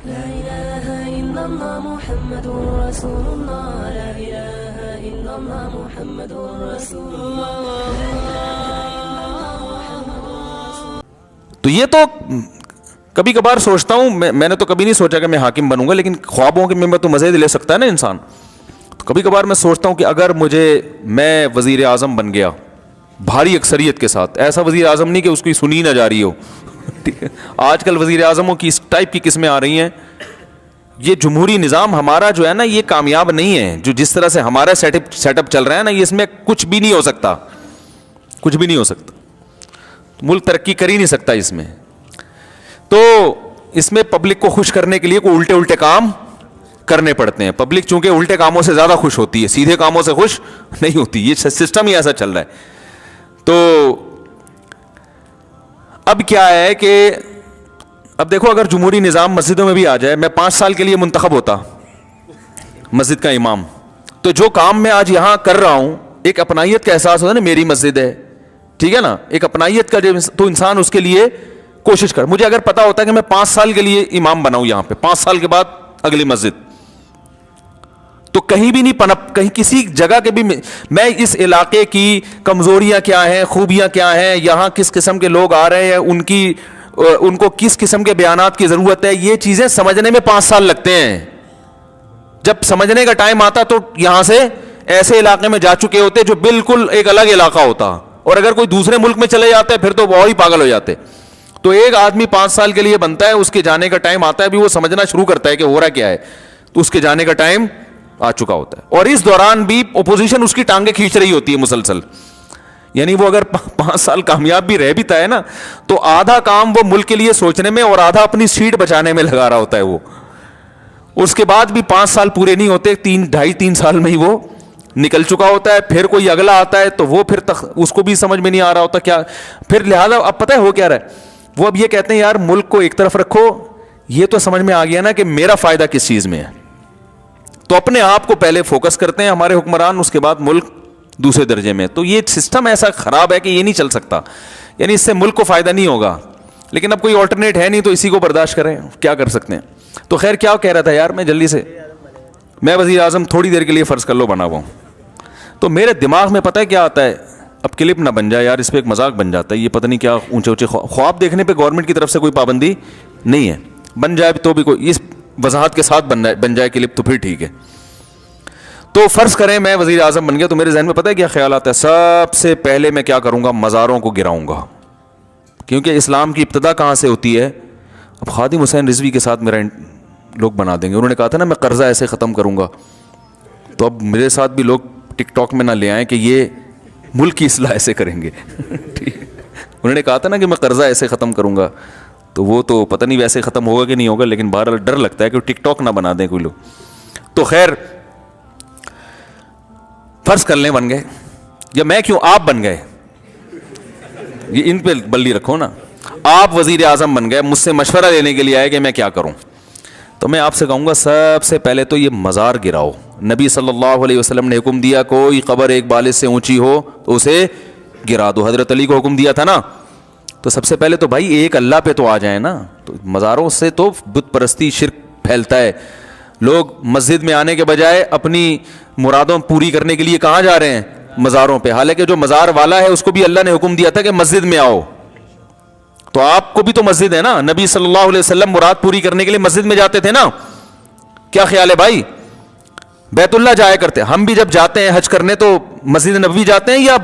لا إله إلا الله محمد رسول الله لا إله إلا الله محمد رسول الله. تو یہ تو کبھی کبھار سوچتا ہوں میں نے تو کبھی نہیں سوچا کہ میں حاکم بنوں گا, لیکن خوابوں کے میں تو مزے لے سکتا ہے نا انسان. تو کبھی کبھار میں سوچتا ہوں کہ اگر میں وزیر اعظم بن گیا بھاری اکثریت کے ساتھ, ایسا وزیر اعظم نہیں کہ اس کی سنی نہ جا رہی ہو. آج کل وزیر اعظموں کی اس ٹائپ کی قسمیں آ رہی ہیں. یہ جمہوری نظام ہمارا جو ہے نا یہ کامیاب نہیں ہے. جو جس طرح سے ہمارا سیٹ اپ چل رہا ہے نا, یہ اس میں کچھ بھی نہیں ہو سکتا, کچھ بھی نہیں ہو سکتا. ملک ترقی کر ہی نہیں سکتا اس میں. تو اس میں پبلک کو خوش کرنے کے لیے کوئی الٹے کام کرنے پڑتے ہیں. پبلک چونکہ الٹے کاموں سے زیادہ خوش ہوتی ہے, سیدھے کاموں سے خوش نہیں ہوتی. یہ سسٹم ہی ایسا چل رہا ہے. تو اب کیا ہے کہ اب دیکھو, اگر جمہوری نظام مسجدوں میں بھی آ جائے, میں 5 سال کے لیے منتخب ہوتا مسجد کا امام, تو جو کام میں آج یہاں کر رہا ہوں ایک اپنائیت کا احساس ہوتا ہے نا, میری مسجد ہے, ٹھیک ہے نا, ایک اپنائیت کا جو تو انسان اس کے لیے کوشش کر. مجھے اگر پتا ہوتا ہے کہ میں 5 سال کے لیے امام بناؤں یہاں پہ, 5 سال کے بعد اگلی مسجد, تو کہیں بھی نہیں پنپ, کہیں کسی جگہ کے بھی میں اس علاقے کی کمزوریاں کیا ہیں, خوبیاں کیا ہیں, یہاں کس قسم کے لوگ آ رہے ہیں, ان کو کس قسم کے بیانات کی ضرورت ہے, یہ چیزیں سمجھنے میں 5 سال لگتے ہیں. جب سمجھنے کا ٹائم آتا تو یہاں سے ایسے علاقے میں جا چکے ہوتے جو بالکل ایک الگ علاقہ ہوتا, اور اگر کوئی دوسرے ملک میں چلے جاتے پھر تو بہت ہی پاگل ہو جاتے. تو ایک آدمی 5 سال کے لیے بنتا ہے, اس کے جانے کا ٹائم آتا ہے, ابھی وہ سمجھنا شروع کرتا ہے کہ ہو رہا کیا ہے, تو اس کے جانے کا ٹائم آ چکا ہوتا ہے. اور اس دوران بھی اپوزیشن اس کی ٹانگیں کھینچ رہی ہوتی ہے مسلسل. یعنی وہ اگر 5 سال کامیاب بھی رہ بھی ہے نا, تو آدھا کام وہ ملک کے لیے سوچنے میں اور آدھا اپنی سیٹ بچانے میں لگا رہا ہوتا ہے. وہ اس کے بعد بھی 5 سال پورے نہیں ہوتے, 2.5-3 سال میں ہی وہ نکل چکا ہوتا ہے. پھر کوئی اگلا آتا ہے تو وہ پھر اس کو بھی سمجھ میں نہیں آ رہا ہوتا کیا. پھر لہذا اب پتہ ہے ہو کیا رہا ہے, وہ اب یہ کہتے ہیں یار ملک کو ایک طرف رکھو, یہ تو سمجھ میں آ گیا نا کہ میرا فائدہ کس چیز میں ہے, تو اپنے آپ کو پہلے فوکس کرتے ہیں ہمارے حکمران, اس کے بعد ملک دوسرے درجے میں. تو یہ سسٹم ایسا خراب ہے کہ یہ نہیں چل سکتا, یعنی اس سے ملک کو فائدہ نہیں ہوگا. لیکن اب کوئی آلٹرنیٹ ہے نہیں تو اسی کو برداشت کریں, کیا کر سکتے ہیں. تو خیر کیا کہہ رہا تھا یار, میں جلدی سے, میں وزیر اعظم تھوڑی دیر کے لیے فرض کر لو بنا ہوا ہوں, تو میرے دماغ میں پتہ ہے کیا آتا ہے, اب کلپ نہ بن جائے یار, اس پہ ایک مذاق بن جاتا ہے. یہ پتہ نہیں کیا اونچے خواب دیکھنے پہ گورنمنٹ کی طرف سے کوئی پابندی نہیں ہے, بن جائے تو بھی کوئی اس وضاحت کے ساتھ بن جائے کلپ تو پھر ٹھیک ہے. تو فرض کریں میں وزیر اعظم بن گیا, تو میرے ذہن میں پتہ ہے کیا خیال آتا ہے, سب سے پہلے میں کیا کروں گا, مزاروں کو گراؤں گا. کیونکہ اسلام کی ابتدا کہاں سے ہوتی ہے. اب خادم حسین رضوی کے ساتھ میرا لوگ بنا دیں گے, انہوں نے کہا تھا نا میں قرضہ ایسے ختم کروں گا, تو اب میرے ساتھ بھی لوگ ٹک ٹاک میں نہ لے آئیں کہ یہ ملک کی اصلاح ایسے کریں گے. انہوں نے کہا تھا نا کہ میں قرضہ ایسے ختم کروں گا, تو وہ تو پتہ نہیں ویسے ختم ہوگا کہ نہیں ہوگا, لیکن بہرحال ڈر لگتا ہے کہ ٹک ٹاک نہ بنا دیں کوئی لوگ. تو خیر فرض کر لیں بن گئے, یا میں کیوں آپ بن گئے, یہ ان پہ بلی رکھو نا, آپ وزیر اعظم بن گئے, مجھ سے مشورہ لینے کے لیے آئے کہ میں کیا کروں. تو میں آپ سے کہوں گا سب سے پہلے تو یہ مزار گراؤ. نبی صلی اللہ علیہ وسلم نے حکم دیا کوئی قبر ایک بالش سے اونچی ہو تو اسے گرا دو. حضرت علی کو حکم دیا تھا نا. تو سب سے پہلے تو بھائی ایک اللہ پہ تو آ جائیں نا. تو مزاروں سے تو بت پرستی شرک پھیلتا ہے. لوگ مسجد میں آنے کے بجائے اپنی مرادوں پوری کرنے کے لیے کہاں جا رہے ہیں, مزاروں پہ. حالانکہ جو مزار والا ہے اس کو بھی اللہ نے حکم دیا تھا کہ مسجد میں آؤ, تو آپ کو بھی تو مسجد ہے نا. نبی صلی اللہ علیہ وسلم مراد پوری کرنے کے لیے مسجد میں جاتے تھے نا. کیا خیال ہے بھائی, بیت اللہ جایا کرتے. ہم بھی جب جاتے ہیں حج کرنے تو مسجد نبوی جاتے ہیں یا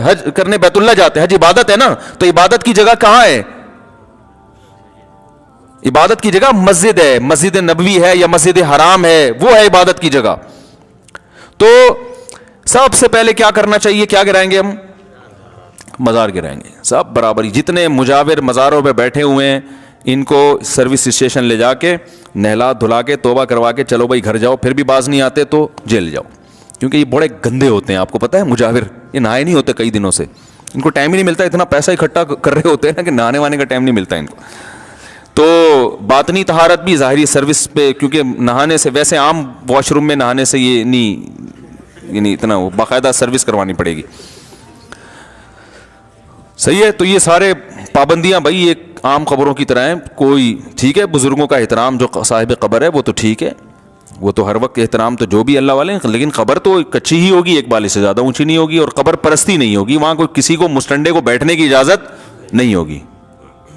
حج کرنے بیت اللہ جاتے ہیں. حج عبادت ہے نا, تو عبادت کی جگہ کہاں ہے, عبادت کی جگہ مسجد ہے. مسجد نبوی ہے یا مسجد حرام ہے, وہ ہے عبادت کی جگہ. تو سب سے پہلے کیا کرنا چاہیے, کیا گرائیں گے ہم, مزار گرائیں گے. سب برابر ہی جتنے مجاور مزاروں پہ بیٹھے ہوئے ہیں ان کو سروس اسٹیشن لے جا کے نہلا دھلا کے توبہ کروا کے چلو بھائی گھر جاؤ. پھر بھی باز نہیں آتے تو جیل جاؤ, کیونکہ یہ بڑے گندے ہوتے ہیں. آپ کو پتہ ہے مجاور یہ نہائے نہیں ہوتے کئی دنوں سے, ان کو ٹائم ہی نہیں ملتا. اتنا پیسہ اکٹھا کر رہے ہوتے ہیں نا کہ نہانے وانے کا ٹائم نہیں ملتا ان کو. تو باطنی طہارت بھی ظاہری سروس پہ, کیونکہ نہانے سے ویسے عام واش روم میں نہانے سے یہ نہیں, یعنی اتنا باقاعدہ سروس کروانی پڑے گی. صحیح ہے. تو یہ سارے پابندیاں بھائی ایک عام قبروں کی طرح ہیں. کوئی ٹھیک ہے بزرگوں کا احترام جو صاحب قبر ہے وہ تو ٹھیک ہے, وہ تو ہر وقت احترام تو جو بھی اللہ والے ہیں, لیکن قبر تو کچی ہی ہوگی, ایک بالے سے زیادہ اونچی نہیں ہوگی, اور قبر پرستی نہیں ہوگی. وہاں کوئی کسی کو مسٹنڈے کو بیٹھنے کی اجازت نہیں ہوگی.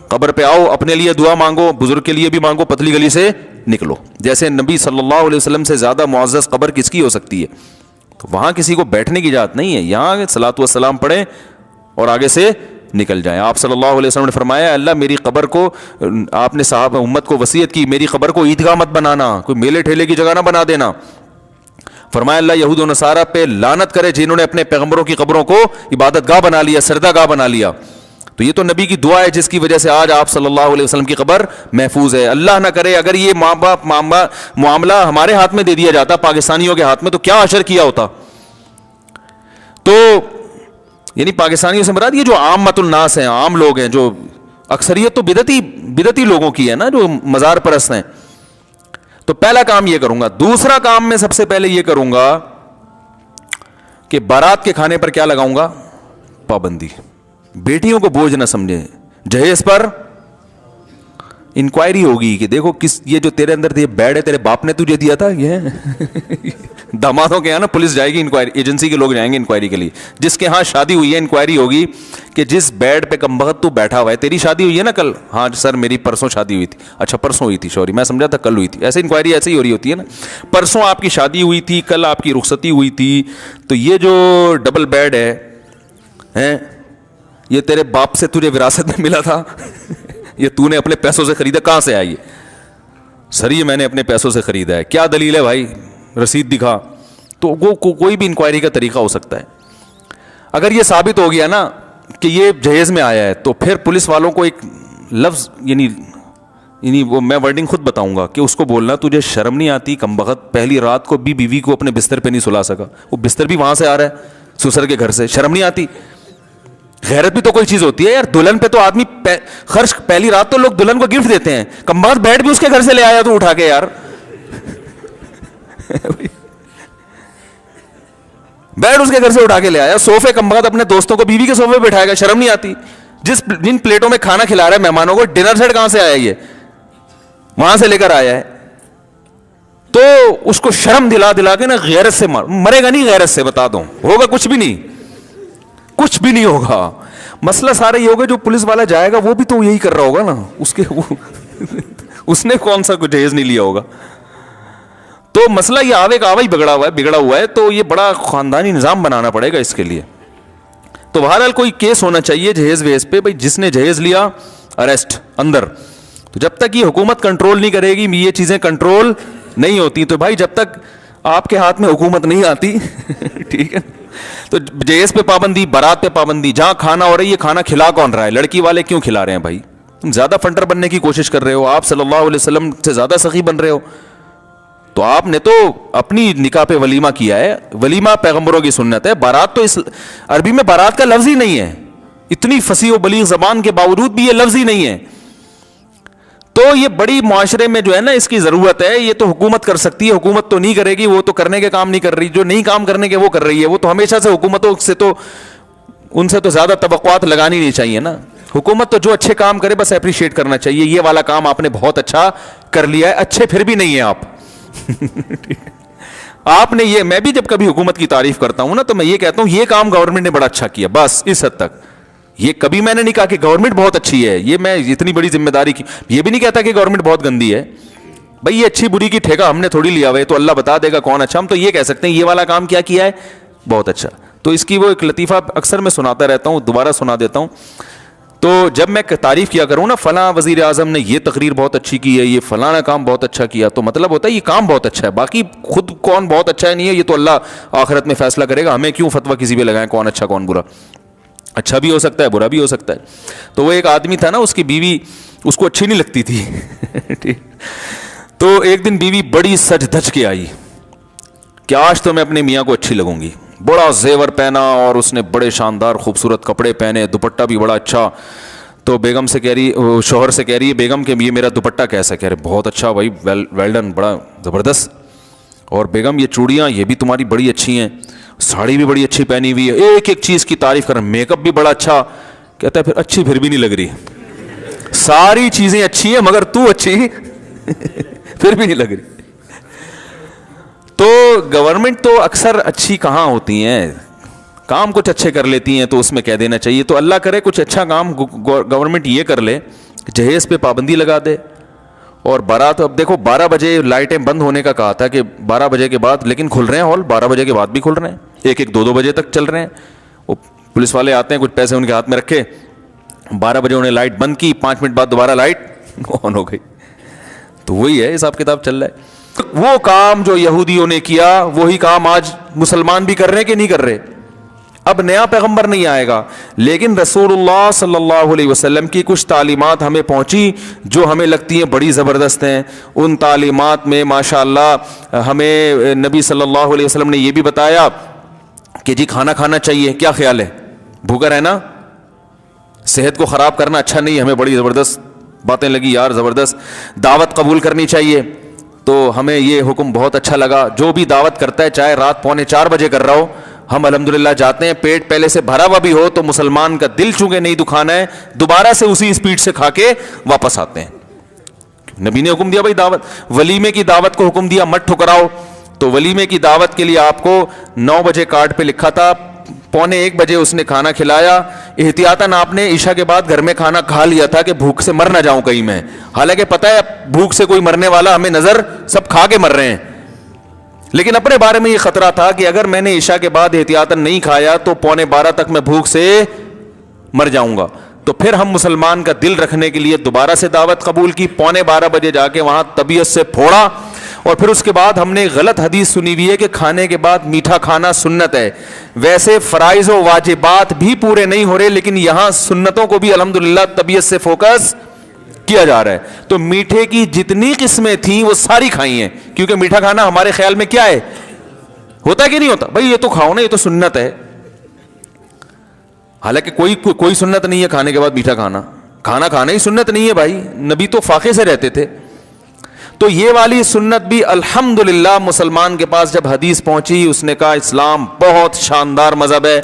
قبر پہ آؤ, اپنے لیے دعا مانگو, بزرگ کے لیے بھی مانگو, پتلی گلی سے نکلو. جیسے نبی صلی اللہ علیہ وسلم سے زیادہ معزز قبر کس کی ہو سکتی ہے؟ تو وہاں کسی کو بیٹھنے کی اجازت نہیں ہے. یہاں صلاۃ والسلام پڑھیں اور آگے سے نکل جائیں. آپ صلی اللہ علیہ وسلم نے فرمایا اللہ میری قبر کو, آپ نے صحابہ امت کو وصیت کی, میری قبر کو عیدگاہ مت بنانا, کوئی میلے ٹھیلے کی جگہ نہ بنا دینا. فرمایا اللہ یہود و نصارہ پہ لعنت کرے جنہوں نے اپنے پیغمبروں کی قبروں کو عبادت گاہ بنا لیا, سردہ گاہ بنا لیا. تو یہ تو نبی کی دعا ہے جس کی وجہ سے آج آپ صلی اللہ علیہ وسلم کی قبر محفوظ ہے. اللہ نہ کرے اگر یہ ماں باپ معاملہ ہمارے ہاتھ میں دے دیا جاتا, پاکستانیوں کے ہاتھ میں, تو کیا اشر کیا ہوتا. تو یعنی پاکستانیوں سے مراد یہ جو عامۃ الناس ہیں, عام لوگ ہیں, جو اکثریت تو بدعتی لوگوں کی ہے نا, جو مزار پرست ہیں. تو پہلا کام یہ کروں گا. دوسرا کام میں سب سے پہلے یہ کروں گا کہ بارات کے کھانے پر کیا لگاؤں گا؟ پابندی. بیٹیوں کو بوجھ نہ سمجھیں. جہیز پر انکوائری ہوگی کہ دیکھو یہ جو تیرے اندر یہ بیڈ ہے تیرے باپ نے تجھے دیا تھا, یہ دامادوں کے یہاں نا پولیس جائے گی انکوائری, ایجنسی کے لوگ جائیں گے انکوائری کے لیے. جس کے ہاں شادی ہوئی ہے انکوائری ہوگی کہ جس بیڈ پہ کمبخت تو بیٹھا ہوا ہے, تیری شادی ہوئی ہے نا کل؟ ہاں سر میری پرسوں شادی ہوئی تھی. اچھا پرسوں ہوئی تھی, سوری میں سمجھا تھا کل ہوئی تھی. ایسے انکوائری ایسے ہی ہو رہی ہوتی ہے نا, پرسوں آپ کی شادی ہوئی تھی, کل آپ کی رخصتی ہوئی تھی, تو یہ جو ڈبل بیڈ ہے یہ تیرے باپ سے تجھے وراثت میں ملا تھا, یہ تو نے اپنے پیسوں سے خریدا, کہاں سے آئی؟ سر یہ میں نے اپنے پیسوں سے خریدا ہے. کیا دلیل ہے بھائی؟ رسید دکھا. تو وہ کوئی بھی انکوائری کا طریقہ ہو سکتا ہے. اگر یہ ثابت ہو گیا نا کہ یہ جہیز میں آیا ہے, تو پھر پولیس والوں کو ایک لفظ یعنی وہ میں ورڈنگ خود بتاؤں گا کہ اس کو بولنا تجھے شرم نہیں آتی کمبخت, پہلی رات کو بھی بیوی کو اپنے بستر پہ نہیں سلا سکا, وہ بستر بھی وہاں سے آ رہا ہے سسر کے گھر سے, شرم نہیں آتی؟ غیرت بھی تو کوئی چیز ہوتی ہے یار. دلہن پہ تو آدمی خرچ, پہلی رات تو لوگ دلہن کو گفٹ دیتے ہیں, کمبخت بیڈ بھی اس کے گھر سے لے آیا تو اٹھا کے یار, بیڈ اس کے گھر سے اٹھا کے لے آیا, صوفے کمبخت اپنے دوستوں کو بیوی کے صوفے پہ بٹھائے گا, شرم نہیں آتی؟ جن پلیٹوں میں کھانا کھلا رہا ہے مہمانوں کو, ڈنر سیٹ کہاں سے آیا, یہ وہاں سے لے کر آیا ہے. تو اس کو شرم دلا کے نا غیرت سے مرے گا نہیں, غیرت سے بتا دوں ہوگا کچھ بھی نہیں, کچھ بھی نہیں ہوگا. مسئلہ سارا یہ ہوگا جو پولیس والا جائے گا وہ بھی تو یہی کر رہا ہوگا نا, اس نے کون سا کوئی جہیز نہیں لیا ہوگا. تو مسئلہ یہ آوے کا آوا ہی بگڑا ہوا ہے. تو یہ بڑا خاندانی نظام بنانا پڑے گا اس کے لیے. تو بہرحال کوئی کیس ہونا چاہیے جہیز ویز پہ, بھائی جس نے جہیز لیا اریسٹ اندر. تو جب تک یہ حکومت کنٹرول نہیں کرے گی, یہ چیزیں کنٹرول نہیں ہوتی. تو بھائی جب تک آپ کے ہاتھ میں حکومت نہیں آتی ٹھیک ہے, تو جہیز پہ پابندی, بارات پہ پابندی, جہاں کھانا ہو رہی ہے کھانا کھلا کون رہا ہے؟ لڑکی والے کیوں کھلا رہے ہیں بھائی؟ تم زیادہ فنٹر بننے کی کوشش کر رہے ہو, آپ صلی اللہ علیہ وسلم سے زیادہ سخی بن رہے ہو. تو آپ نے تو اپنی نکاح پہ ولیمہ کیا ہے, ولیمہ پیغمبروں کی سنت ہے. بارات تو اس عربی میں بارات کا لفظ ہی نہیں ہے, اتنی فصیح و بلیغ زبان کے باوجود بھی یہ لفظ ہی نہیں ہے. تو یہ بڑی معاشرے میں جو ہے نا اس کی ضرورت ہے. یہ تو حکومت کر سکتی ہے, حکومت تو نہیں کرے گی, وہ تو کرنے کے کام نہیں کر رہی, جو نہیں کام کرنے کے وہ کر رہی ہے. وہ تو ہمیشہ سے حکومتوں سے تو ان سے تو زیادہ توقعات لگانی نہیں چاہیے نا. حکومت تو جو اچھے کام کرے بس اپریشیٹ کرنا چاہیے, یہ والا کام آپ نے بہت اچھا کر لیا ہے. اچھے پھر بھی نہیں ہیں آپ آپ نے یہ, میں بھی جب کبھی حکومت کی تعریف کرتا ہوں نا تو میں یہ کہتا ہوں یہ کام گورنمنٹ نے بڑا اچھا کیا, بس اس حد تک. یہ کبھی میں نے نہیں کہا کہ گورنمنٹ بہت اچھی ہے, یہ میں اتنی بڑی ذمہ داری کی, یہ بھی نہیں کہتا کہ گورنمنٹ بہت گندی ہے. بھائی یہ اچھی بری کی ٹھیکہ ہم نے تھوڑی لیا ہوا ہے, تو اللہ بتا دے گا کون اچھا. ہم تو یہ کہہ سکتے ہیں یہ والا کام کیا ہے, بہت اچھا. تو اس کی وہ ایک لطیفہ اکثر میں سناتا رہتا ہوں, دوبارہ سنا دیتا ہوں. تو جب میں تعریف کیا کروں نا فلاں وزیر اعظم نے یہ تقریر بہت اچھی کی ہے, یہ فلانا کام بہت اچھا کیا, تو مطلب ہوتا ہے یہ کام بہت اچھا ہے. باقی خود کون بہت اچھا ہے نہیں ہے یہ تو اللہ آخرت میں فیصلہ کرے گا. ہمیں کیوں فتویٰ کسی پہ لگائیں کون اچھا کون برا. اچھا بھی ہو سکتا ہے برا بھی ہو سکتا ہے. تو وہ ایک آدمی تھا نا, اس کی بیوی اس کو اچھی نہیں لگتی تھی ٹھیک. تو ایک دن بیوی بڑی سج دھج کے آئی کہ آج تو میں اپنے میاں کو اچھی لگوں گی. بڑا زیور پہنا اور اس نے بڑے شاندار خوبصورت کپڑے پہنے, دوپٹہ بھی بڑا اچھا. تو بیگم سے کہہ رہی, شوہر سے کہہ رہی ہے بیگم کہ یہ میرا دوپٹہ کیسا؟ کہہ رہے بہت اچھا بھائی, ویل ڈن, بڑا زبردست. اور بیگم یہ چوڑیاں یہ بھی تمہاری بڑی اچھی ہیں, ساڑی بھی بڑی اچھی پہنی ہوئی ہے, ایک ایک چیز کی تعریف کر رہے, میک اپ بھی بڑا اچھا. کہتا ہے پھر اچھی پھر بھی نہیں لگ رہی, ساری چیزیں اچھی ہیں مگر تو اچھی پھر بھی نہیں لگ رہی. تو گورنمنٹ تو اکثر اچھی کہاں ہوتی ہیں, کام کچھ اچھے کر لیتی ہیں تو اس میں کہہ دینا چاہیے. تو اللہ کرے کچھ اچھا کام گورنمنٹ یہ کر لے, جہیز پہ پابندی لگا دے. اور بارات, اب دیکھو 12 بجے لائٹیں بند ہونے کا کہا تھا کہ 12 بجے کے بعد, لیکن کھل رہے ہیں ہال 12 بجے کے بعد بھی کھل رہے ہیں, 1-1 2-2 بجے تک چل رہے ہیں. وہ پولیس والے آتے ہیں, کچھ پیسے ان کے ہاتھ میں رکھے, 12 بجے انہیں لائٹ بند کی, 5 منٹ بعد دوبارہ لائٹ آن ہو گئی. تو وہی ہے حساب کتاب چل رہا ہے. وہ کام جو یہودیوں نے کیا وہی کام آج مسلمان بھی کر رہے ہیں کہ نہیں کر رہے. اب نیا پیغمبر نہیں آئے گا, لیکن رسول اللہ صلی اللہ علیہ وسلم کی کچھ تعلیمات ہمیں پہنچی جو ہمیں لگتی ہیں بڑی زبردست ہیں. ان تعلیمات میں ماشاءاللہ ہمیں نبی صلی اللہ علیہ وسلم نے یہ بھی بتایا کہ جی کھانا کھانا چاہیے. کیا خیال ہے, بھوکا رہنا صحت کو خراب کرنا اچھا نہیں ہے. ہمیں بڑی زبردست باتیں لگی یار, زبردست. دعوت قبول کرنی چاہیے, تو ہمیں یہ حکم بہت اچھا لگا. جو بھی دعوت کرتا ہے چاہے رات 3:45 بجے کر رہا ہو, ہم الحمدللہ جاتے ہیں. پیٹ پہلے سے بھرا ہوا بھی ہو تو مسلمان کا دل چونکہ نہیں دکھانا ہے, دوبارہ سے اسی اسپیڈ سے کھا کے واپس آتے ہیں. نبی نے حکم دیا بھائی دعوت, ولیمے کی دعوت کو حکم دیا مت ٹھکراؤ. تو ولیمے کی دعوت کے لیے آپ کو 9 بجے کارڈ پہ لکھا تھا, 1:45 بجے اس نے کھانا کھلایا. احتیاطاً آپ نے عشاء کے بعد گھر میں کھانا کھا لیا تھا کہ بھوک سے مر نہ جاؤں کہیں میں, حالانکہ پتہ ہے بھوک سے کوئی مرنے والا ہمیں نظر, سب کھا کے مر رہے ہیں. لیکن اپنے بارے میں یہ خطرہ تھا کہ اگر میں نے عشاء کے بعد احتیاطاً نہیں کھایا تو 11:45 تک میں بھوک سے مر جاؤں گا. تو پھر ہم مسلمان کا دل رکھنے کے لیے دوبارہ سے دعوت قبول کی, 11:45 بجے جا کے وہاں طبیعت سے پھوڑا. اور پھر اس کے بعد ہم نے غلط حدیث سنی ہوئی ہے کہ کھانے کے بعد میٹھا کھانا سنت ہے. ویسے فرائض و واجبات بھی پورے نہیں ہو رہے, لیکن یہاں سنتوں کو بھی الحمدللہ طبیعت سے فوکس کیا جا رہا ہے. تو میٹھے کی جتنی قسمیں تھیں وہ ساری کھائی ہیں, کیونکہ میٹھا کھانا ہمارے خیال میں کیا ہے, ہوتا ہے کہ نہیں ہوتا, بھائی یہ تو کھاؤ نا, یہ تو سنت ہے. حالانکہ کوئی سنت نہیں ہے کھانے کے بعد میٹھا کھانا, کھانا ہی سنت نہیں ہے بھائی, نبی تو فاقے سے رہتے تھے. تو یہ والی سنت بھی الحمدللہ مسلمان کے پاس جب حدیث پہنچی, اس نے کہا اسلام بہت شاندار مذہب ہے,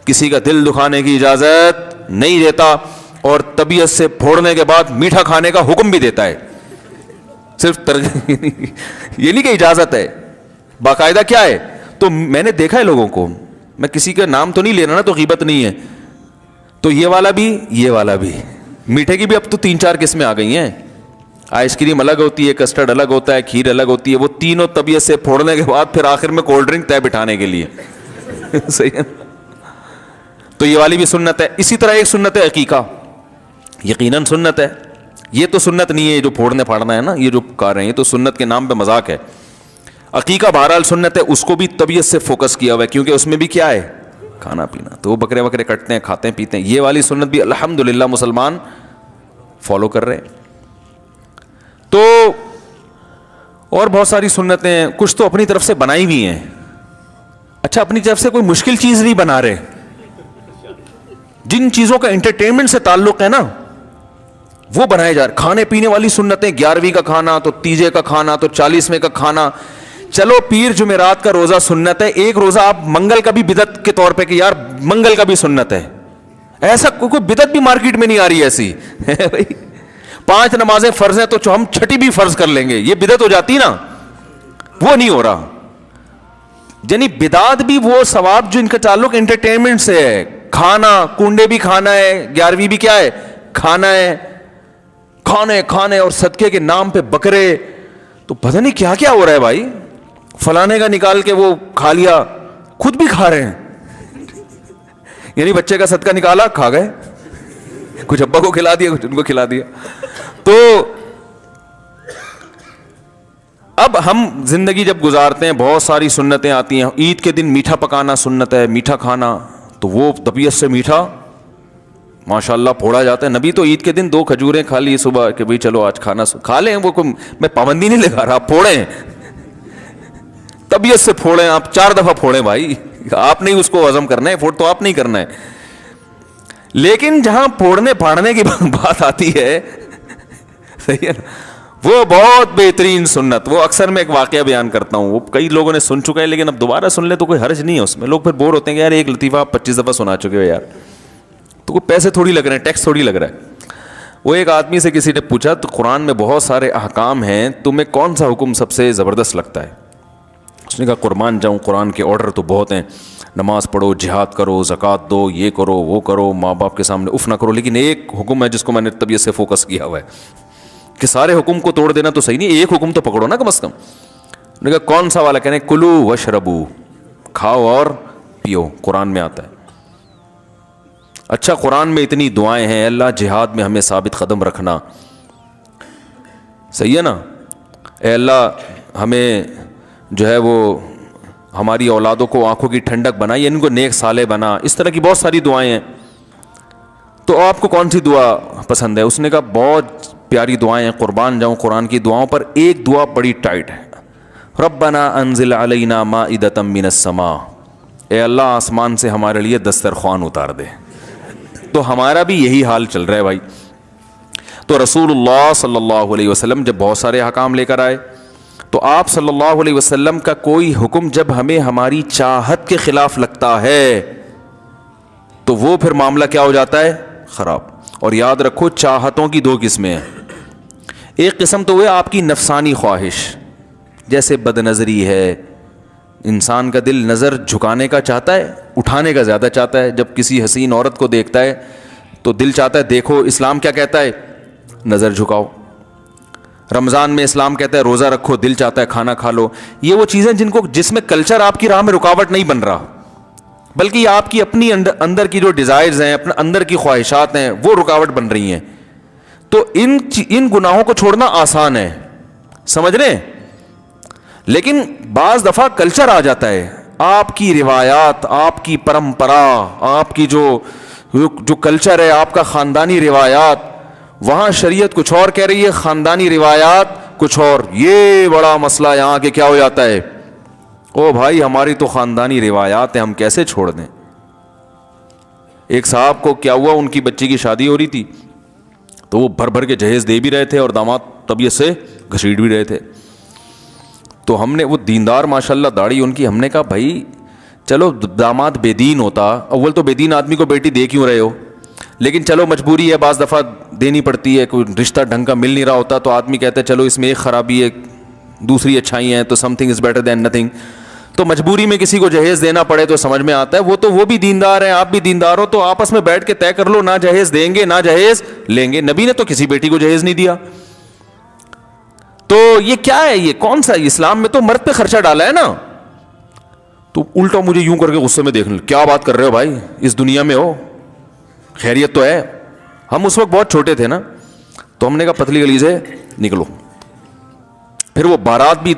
کسی کا دل دکھانے کی اجازت نہیں دیتا, اور طبیعت سے پھوڑنے کے بعد میٹھا کھانے کا حکم بھی دیتا ہے. صرف یہ نہیں کہ اجازت ہے, باقاعدہ کیا ہے. تو میں نے دیکھا ہے لوگوں کو, میں کسی کا نام تو نہیں لینا نا, تو غیبت نہیں ہے. تو یہ والا بھی میٹھے کی بھی اب تو 3-4 قسمیں آ گئی ہیں. آئس کریم الگ ہوتی ہے, کسٹرڈ الگ ہوتا ہے, کھیر الگ ہوتی ہے. وہ تینوں طبیعت سے پھوڑنے کے بعد پھر آخر میں کولڈ ڈرنک طے بٹھانے کے لیے صحیح ہے. تو یہ والی بھی سنت ہے. اسی طرح ایک سنت ہے عقیقہ, یقیناً سنت ہے. یہ تو سنت نہیں ہے جو پھوڑنے پھاڑنا ہے نا, یہ جو کار رہے ہیں, یہ تو سنت کے نام پہ مذاق ہے. عقیقہ بہرحال سنت ہے, اس کو بھی طبیعت سے فوکس کیا ہوا ہے, کیونکہ اس میں بھی کیا ہے, کھانا پینا. تو وہ بکرے وکرے کٹتے ہیں, کھاتے ہیں پیتے ہیں. یہ والی سنت بھی الحمدللہ مسلمان فالو کر رہے ہیں. تو اور بہت ساری سنتیں, کچھ تو اپنی طرف سے بنائی ہوئی ہیں. اچھا, اپنی طرف سے کوئی مشکل چیز نہیں بنا رہے. جن چیزوں کا انٹرٹینمنٹ سے تعلق ہے نا وہ بنائے جا رہے. کھانے پینے والی سنتیں, 11ویں کا کھانا, تو تیجے کا کھانا, تو 40ویں کا کھانا. چلو پیر جمعرات کا روزہ سنت ہے, ایک روزہ آپ منگل کا بھی بدعت کے طور پہ کہ یار منگل کا بھی سنت ہے. ایسا کوئی بدعت بھی مارکیٹ میں نہیں آ رہی ایسی 5 نمازیں فرض ہیں تو ہم 6ٹی بھی فرض کر لیں گے, یہ بدعت ہو جاتی نا, وہ نہیں ہو رہا. یعنی بدعت بھی وہ ثواب جو ان کا تعلق انٹرٹینمنٹ سے ہے. کھانا, کنڈے بھی کھانا ہے, 11ویں بھی کیا ہے, کھانا ہے. کھانے اور صدقے کے نام پہ بکرے, تو پتہ نہیں کیا کیا ہو رہا ہے بھائی. فلانے کا نکال کے وہ کھا لیا, خود بھی کھا رہے ہیں. یعنی بچے کا صدقہ نکالا, کھا گئے, کچھ ابا کو کھلا دیا, کچھ ان کو کھلا دیا. تو اب ہم زندگی جب گزارتے ہیں بہت ساری سنتیں آتی ہیں. عید کے دن میٹھا پکانا سنت ہے, میٹھا کھانا, تو وہ طبیعت سے میٹھا ماشاءاللہ پھوڑا جاتا ہے. نبی تو عید کے دن 2 کھجوریں کھا لی صبح کہ بھئی چلو آج کھانا کھا لیں. وہ میں پابندی نہیں لگا رہا, پھوڑیں, طبیعت سے پھوڑیں. آپ 4 دفعہ پھوڑیں بھائی, آپ نہیں اس کو ہضم کرنا ہے, فوڈ تو آپ نہیں کرنا ہے. لیکن جہاں پھوڑنے پھاڑنے کی بات آتی ہے, صحیح ہے نا, وہ بہت بہترین سنت. وہ اکثر میں ایک واقعہ بیان کرتا ہوں, وہ کئی لوگوں نے سن چکا ہے, لیکن اب دوبارہ سن لے تو کوئی حرج نہیں ہے اس میں. لوگ پھر بور ہوتے ہیں کہ یار ایک لطیفہ آپ 25 دفعہ سنا چکے ہو یار. تو کوئی پیسے تھوڑی لگ رہے ہیں, ٹیکس تھوڑی لگ رہا ہے. وہ ایک آدمی سے کسی نے پوچھا تو قرآن میں بہت سارے احکام ہیں, تمہیں کون سا حکم سب سے زبردست لگتا ہے؟ اس نے کہا قربان جاؤں, قرآن کے آرڈر تو بہت ہیں, نماز پڑھو, جہاد کرو, زکوٰۃ دو, یہ کرو, وہ کرو, ماں باپ کے سامنے اف نہ کرو, لیکن ایک حکم ہے جس کو میں نے طبیعت سے فوکس کیا ہوا ہے کہ سارے حکم کو توڑ دینا تو صحیح نہیں, ایک حکم تو پکڑو نا کم از کم. نے کہا کون سا والا؟ کہنے کلو وشربو, کھاؤ اور پیو, قرآن میں آتا ہے. اچھا قرآن میں اتنی دعائیں ہیں, اللہ جہاد میں ہمیں ثابت قدم رکھنا, صحیح ہے نا, اے اللہ ہمیں جو ہے وہ ہماری اولادوں کو آنکھوں کی ٹھنڈک بنا, یا ان کو نیک صالح بنا, اس طرح کی بہت ساری دعائیں ہیں. تو آپ کو کون سی دعا پسند ہے؟ اس نے کہا بہت پیاری دعائیں ہیں, قربان جاؤں قرآن کی دعاؤں پر ایک دعا بڑی ٹائٹ ہے, ربنا انزل علینا مائدۃ من السماء, اے اللہ آسمان سے ہمارے لیے دسترخوان اتار دے. تو ہمارا بھی یہی حال چل رہا ہے بھائی. تو رسول اللہ صلی اللہ علیہ وسلم جب بہت سارے احکام لے کر آئے تو آپ صلی اللہ علیہ وسلم کا کوئی حکم جب ہمیں ہماری چاہت کے خلاف لگتا ہے تو وہ پھر معاملہ کیا ہو جاتا ہے؟ خراب. اور یاد رکھو چاہتوں کی دو قسمیں ہیں. ایک قسم تو وہ آپ کی نفسانی خواہش, جیسے بد نظری ہے, انسان کا دل نظر جھکانے کا چاہتا ہے, اٹھانے کا زیادہ چاہتا ہے. جب کسی حسین عورت کو دیکھتا ہے تو دل چاہتا ہے دیکھو, اسلام کیا کہتا ہے؟ نظر جھکاؤ. رمضان میں اسلام کہتا ہے روزہ رکھو, دل چاہتا ہے کھانا کھا لو. یہ وہ چیزیں جس میں کلچر آپ کی راہ میں رکاوٹ نہیں بن رہا, بلکہ یہ آپ کی اپنی اندر کی جو ڈیزائرز ہیں, اپنے اندر کی خواہشات ہیں, وہ رکاوٹ بن رہی ہیں. تو ان گناہوں کو چھوڑنا آسان ہے, سمجھ رہے ہیں, لیکن بعض دفعہ کلچر آ جاتا ہے, آپ کی روایات, آپ کی پرمپرا, آپ کی جو کلچر ہے, آپ کا خاندانی روایات, وہاں شریعت کچھ اور کہہ رہی ہے, خاندانی روایات کچھ اور. یہ بڑا مسئلہ یہاں کے کیا ہو جاتا ہے, او بھائی ہماری تو خاندانی روایات ہیں, ہم کیسے چھوڑ دیں. ایک صاحب کو کیا ہوا, ان کی بچی کی شادی ہو رہی تھی تو وہ بھر بھر کے جہیز دے بھی رہے تھے اور داماد طبیعت سے گھسیٹ بھی رہے تھے. تو ہم نے, وہ دیندار ماشاءاللہ داڑھی ان کی, ہم نے کہا بھائی چلو داماد بے دین ہوتا, اول تو بے دین آدمی کو بیٹی دے کیوں رہے ہو, لیکن چلو مجبوری ہے, بعض دفعہ دینی پڑتی ہے, کوئی رشتہ ڈھنگ کا مل نہیں رہا ہوتا تو آدمی کہتا ہے چلو اس میں ایک خرابی ہے دوسری اچھائی ہیں, تو some thing is better than nothing. تو مجبوری میں کسی کو جہیز دینا پڑے تو سمجھ میں آتا ہے, وہ بھی دیندار ہیں, آپ بھی دیندار ہو, تو آپس میں بیٹھ کے طے کر لو, نہ جہیز دیں گے نہ جہیز لیں گے. نبی نے تو کسی بیٹی کو جہیز نہیں دیا. تو یہ کیا ہے, یہ کون سا, اسلام میں تو مرد پہ خرچہ ڈالا ہے نا. تو الٹا مجھے یوں کر کے غصے میں دیکھ لیں, کیا بات کر رہے ہو بھائی, اس دنیا میں ہو, خیریت تو ہے. ہم اس وقت بہت چھوٹے تھے نا, تو ہم نے کہا پتلی گلی سے نکلو. پھر وہ بارات بھی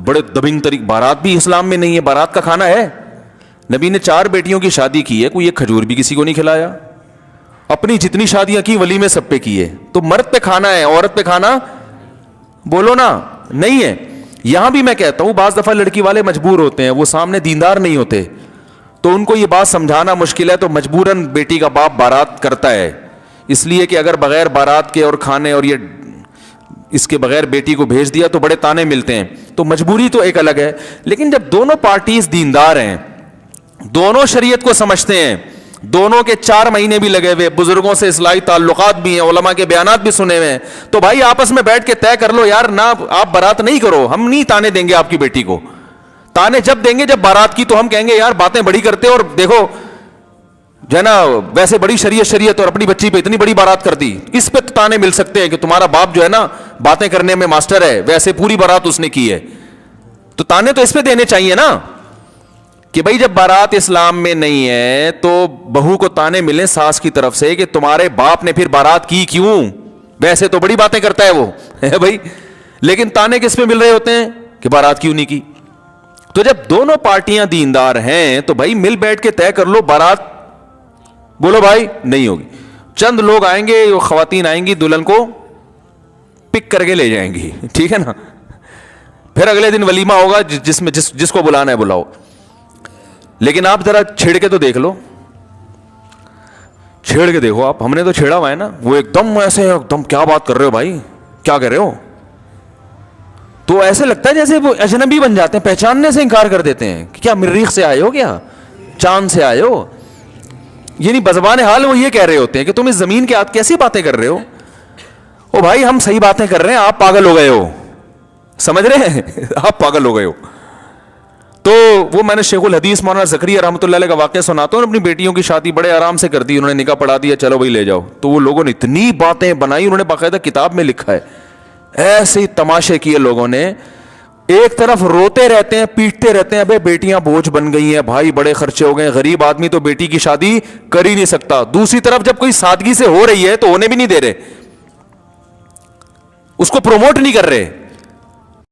بڑے دبنگ طریق, بارات بھی اسلام میں نہیں ہے, بارات کا کھانا ہے. نبی نے 4 بیٹیوں کی شادی کی ہے, کوئی ایک کھجور بھی کسی کو نہیں کھلایا. اپنی جتنی شادیاں کی ولیمے سب پہ کیے. تو مرد پہ کھانا ہے, عورت پہ کھانا بولو نا نہیں ہے. یہاں بھی میں کہتا ہوں بعض دفعہ لڑکی والے مجبور ہوتے ہیں, وہ سامنے دیندار نہیں ہوتے, تو ان کو یہ بات سمجھانا مشکل ہے, تو مجبوراً بیٹی کا باپ بارات کرتا ہے, اس لیے کہ اگر بغیر بارات کے اور کھانے اور یہ اس کے بغیر بیٹی کو بھیج دیا تو بڑے تانے ملتے ہیں. تو مجبوری تو ایک الگ ہے, لیکن جب دونوں پارٹیز دیندار ہیں, دونوں شریعت کو سمجھتے ہیں, دونوں کے 4 مہینے بھی لگے ہوئے, بزرگوں سے اصلاحی تعلقات بھی ہیں, علماء کے بیانات بھی سنے ہوئے ہیں, تو بھائی آپس میں بیٹھ کے طے کر لو یار, نہ آپ بارات نہیں کرو, ہم نہیں تانے دیں گے آپ کی بیٹی کو. تانے جب دیں گے جب بارات کی, تو ہم کہیں گے یار باتیں بڑی کرتے اور دیکھو جو ہے نا ویسے بڑی شریعت اور اپنی بچی پہ اتنی بڑی بارات کر دی. اس پہ تانے مل سکتے ہیں کہ تمہارا باپ جو ہے نا باتیں کرنے میں ماسٹر ہے, ویسے پوری بارات اس نے کی ہے. تو تانے تو اس پہ دینے چاہیے نا کہ بھائی جب بارات اسلام میں نہیں ہے تو بہو کو تانے ملیں ساس کی طرف سے کہ تمہارے باپ نے پھر بارات کی کیوں, ویسے تو بڑی باتیں کرتا ہے وہ بھائی, لیکن تانے کس پہ مل رہے ہوتے ہیں کہ بارات کیوں نہیں کی. تو جب دونوں پارٹیاں دیندار ہیں تو بھائی مل بیٹھ کے طے کر لو, بارات بولو بھائی نہیں ہوگی. چند لوگ آئیں گے, وہ خواتین آئیں گی, دلہن کو پک کر کے لے جائیں گی, ٹھیک ہے نا, پھر اگلے دن ولیمہ ہوگا جس کو بلانا ہے بلاؤ. لیکن آپ ذرا چھیڑ کے تو دیکھ لو, چھیڑ کے دیکھو آپ, ہم نے تو چھیڑا ہوا ہے نا, وہ ایک دم ایسے ایک دم کیا بات کر رہے ہو بھائی, کیا کر رہے ہو, تو ایسے لگتا ہے جیسے وہ اجنبی بن جاتے ہیں, پہچاننے سے انکار کر دیتے ہیں کہ کیا مریخ سے آئے ہو, کیا چاند سے آئے ہو. یعنی بزبان حال وہ یہ کہہ رہے ہوتے ہیں کہ تم اس زمین کے ہاتھ کیسی باتیں کر رہے ہو. او بھائی ہم صحیح باتیں کر رہے ہیں, آپ پاگل ہو گئے ہو, سمجھ رہے ہیں, آپ پاگل ہو گئے ہو. تو وہ میں نے شیخ الحدیث مولانا زکریا رحمۃ اللہ علیہ کا واقعہ سناتا ہوں. اپنی بیٹیوں کی شادی بڑے آرام سے کر دی, انہوں نے نکاح پڑھا دیا, چلو بھائی لے جاؤ. تو وہ لوگوں نے اتنی باتیں بنائی, انہوں نے باقاعدہ کتاب میں لکھا ہے, ایسے ہی تماشے کیے لوگوں نے. ایک طرف روتے رہتے ہیں, پیٹتے رہتے ہیں, ابے بیٹیاں بوجھ بن گئی ہیں, بھائی بڑے خرچے ہو گئے, غریب آدمی تو بیٹی کی شادی کر ہی نہیں سکتا. دوسری طرف جب کوئی سادگی سے ہو رہی ہے تو ہونے بھی نہیں دے رہے, اس کو پروموٹ نہیں کر رہے.